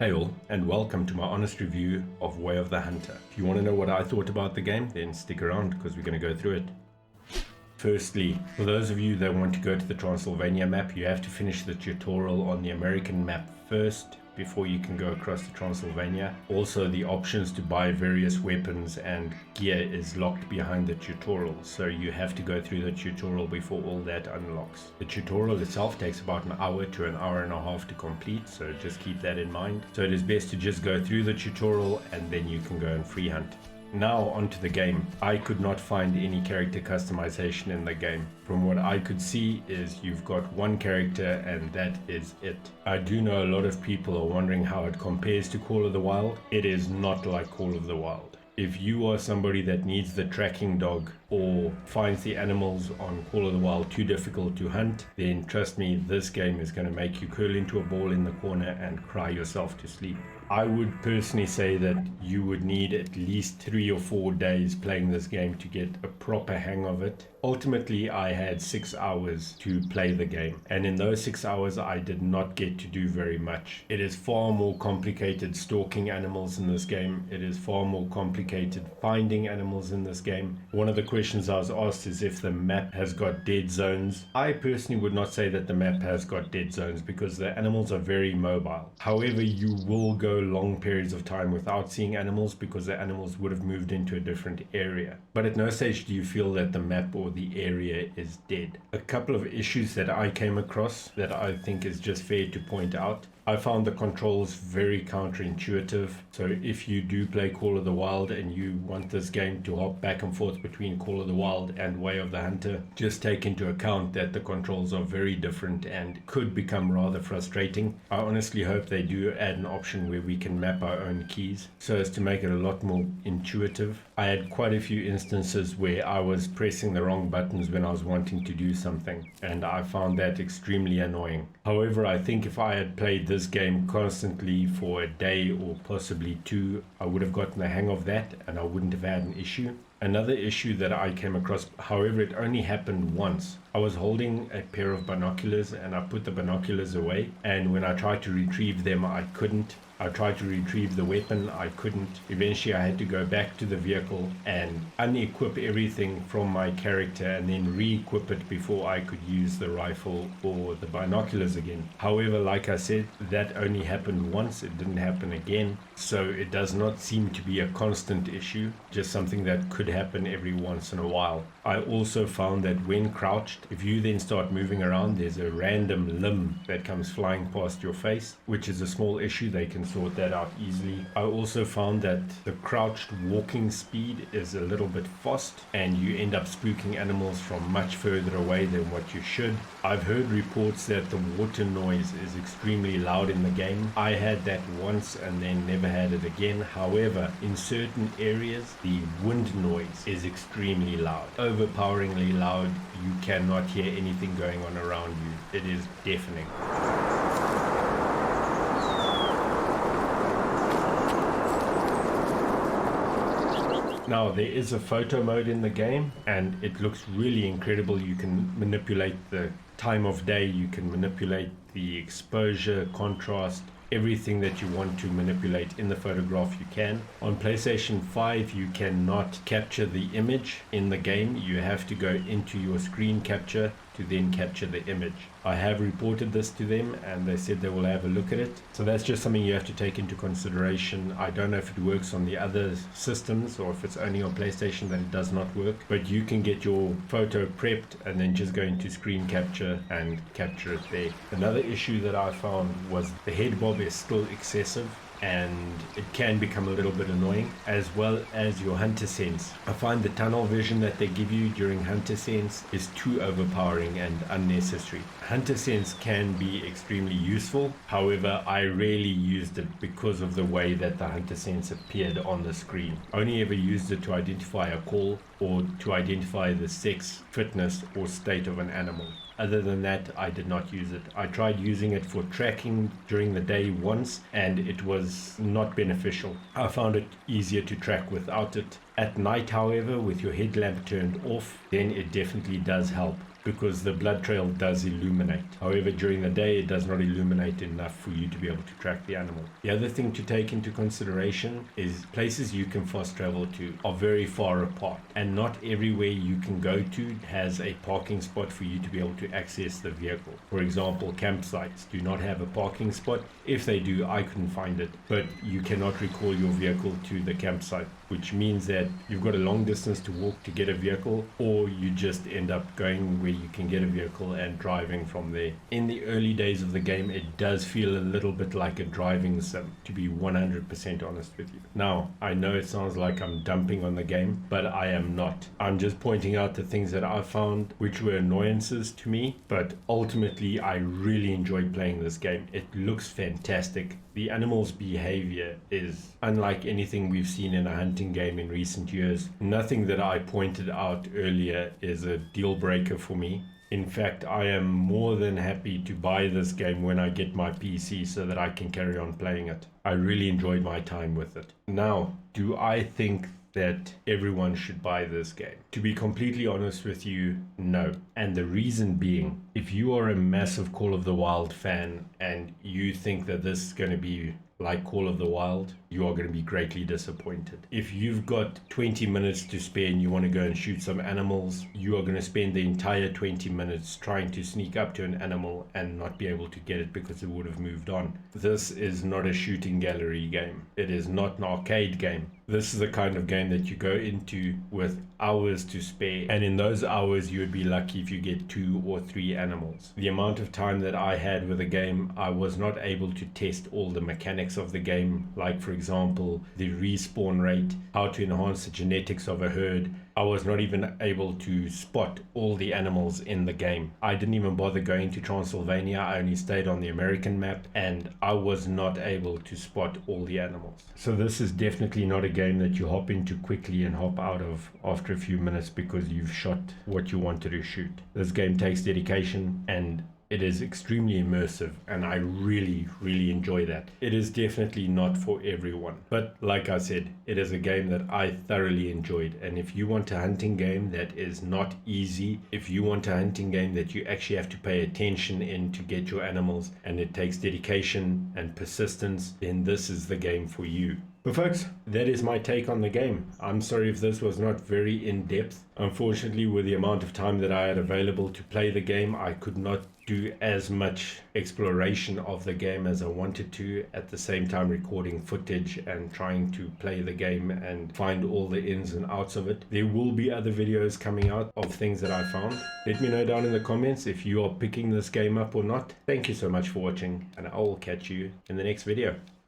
Hey all, and welcome to my honest review of Way of the Hunter. If you want to know what I thought about the game, then stick around because we're going to go through it. Firstly, for those of you that want to go to the Transylvania map, you have to finish the tutorial on the American map first before you can go across to Transylvania. Also, the options to buy various weapons and gear is locked behind the tutorial, so you have to go through the tutorial before all that unlocks. The tutorial itself takes about an hour to an hour and a half to complete, so just keep that in mind. So it is best to just go through the tutorial and then you can go and free hunt. Now onto the game. I could not find any character customization in the game. From what I could see is you've got one character and that is it. I do know a lot of people are wondering how it compares to Call of the Wild. It is not like Call of the Wild. If you are somebody that needs the tracking dog or finds the animals on Call of the Wild too difficult to hunt, then trust me, this game is going to make you curl into a ball in the corner and cry yourself to sleep. I would personally say that you would need at least 3 or 4 days playing this game to get a proper hang of it. Ultimately, I had 6 hours to play the game, and in those 6 hours I did not get to do very much. It is far more complicated stalking animals in this game. It is far more complicated finding animals in this game. One of the questions I was asked is if the map has got dead zones. I personally would not say that the map has got dead zones because the animals are very mobile. However, you will go long periods of time without seeing animals because the animals would have moved into a different area. But at no stage do you feel that the map or the area is dead. A couple of issues that I came across that I think is just fair to point out. I found the controls very counterintuitive. So if you do play Call of the Wild and you want this game to hop back and forth between Call of the Wild and Way of the Hunter, just take into account that the controls are very different and could become rather frustrating. I honestly hope they do add an option where we can map our own keys so as to make it a lot more intuitive. I had quite a few instances where I was pressing the wrong buttons when I was wanting to do something, and I found that extremely annoying. However, I think if I had played this game constantly for a day or possibly 2, I would have gotten the hang of that and I wouldn't have had an issue. Another issue that I came across, however, it only happened once. I was holding a pair of binoculars and I put the binoculars away, and when I tried to retrieve them, I couldn't. I tried to retrieve the weapon, I couldn't. Eventually I had to go back to the vehicle and unequip everything from my character and then re-equip it before I could use the rifle or the binoculars again. However, like I said, that only happened once, it didn't happen again. So it does not seem to be a constant issue, just something that could happen every once in a while. I also found that when crouched, if you then start moving around, there's a random limb that comes flying past your face, which is a small issue. They can sort that out easily. I also found that the crouched walking speed is a little bit fast and you end up spooking animals from much further away than what you should. I've heard reports that the water noise is extremely loud in the game. I had that once and then never had it again. However, in certain areas the wind noise is extremely loud, overpoweringly loud. You cannot hear anything going on around you. It is deafening. Now, there is a photo mode in the game and it looks really incredible. You can manipulate the time of day, you can manipulate the exposure, contrast, everything that you want to manipulate in the photograph you can. On PlayStation 5 you cannot capture the image in the game. You have to go into your screen capture to then capture the image. I have reported this to them and they said they will have a look at it. So that's just something you have to take into consideration. I don't know if it works on the other systems or if it's only on PlayStation that it does not work, but you can get your photo prepped and then just go into screen capture and capture it there. Another issue that I found was the head bob is still excessive and it can become a little bit annoying, as well as your hunter sense. I find the tunnel vision that they give you during hunter sense is too overpowering and unnecessary. Hunter sense can be extremely useful, however I rarely used it because of the way that the hunter sense appeared on the screen. I only ever used it to identify a call or to identify the sex, fitness or state of an animal. Other than that, I did not use it. I tried using it for tracking during the day once and it was not beneficial. I found it easier to track without it. At night, however, with your headlamp turned off, then it definitely does help. because the blood trail does illuminate. However, during the day it does not illuminate enough for you to be able to track the animal. The other thing to take into consideration is places you can fast travel to are very far apart, and not everywhere you can go to has a parking spot for you to be able to access the vehicle. For example, campsites do not have a parking spot. If they do, I couldn't find it, but you cannot recall your vehicle to the campsite, which means that you've got a long distance to walk to get a vehicle, or you just end up going where you can get a vehicle and driving from there. In the early days of the game, it does feel a little bit like a driving sim, to be 100% honest with you. Now, I know it sounds like I'm dumping on the game, but I am not. I'm just pointing out the things that I found which were annoyances to me, but ultimately I really enjoyed playing this game. It looks fantastic. The animal's behavior is unlike anything we've seen in a hunting game in recent years. Nothing that I pointed out earlier is a deal breaker for me. In fact, I am more than happy to buy this game when I get my PC so that I can carry on playing it. I really enjoyed my time with it. Now, do I think that everyone should buy this game? To be completely honest with you, no. And the reason being, if you are a massive Call of the Wild fan and you think that this is going to be like Call of the Wild, you are going to be greatly disappointed. If you've got 20 minutes to spare and you want to go and shoot some animals, you are going to spend the entire 20 minutes trying to sneak up to an animal and not be able to get it because it would have moved on. This is not a shooting gallery game. It is not an arcade game. This is the kind of game that you go into with hours to spare, and in those hours you would be lucky if you get 2 or 3 animals. The amount of time that I had with the game, I was not able to test all the mechanics of the game, like for example the respawn rate, how to enhance the genetics of a herd. I was not even able to spot all the animals in the game. I didn't even bother going to Transylvania. I only stayed on the American map, and I was not able to spot all the animals. So this is definitely not a game that you hop into quickly and hop out of after a few minutes because you've shot what you wanted to shoot. This game takes dedication, and it is extremely immersive, and I really enjoy that. It is definitely not for everyone, but like I said, it is a game that I thoroughly enjoyed. And if you want a hunting game that is not easy, if you want a hunting game that you actually have to pay attention in to get your animals, and it takes dedication and persistence, then this is the game for you. But folks, that is my take on the game. I'm sorry if this was not very in-depth. Unfortunately, with the amount of time that I had available to play the game, I could not do as much exploration of the game as I wanted to, at the same time recording footage and trying to play the game and find all the ins and outs of it. There will be other videos coming out of things that I found. Let me know down in the comments if you are picking this game up or not. Thank you so much for watching, and I will catch you in the next video.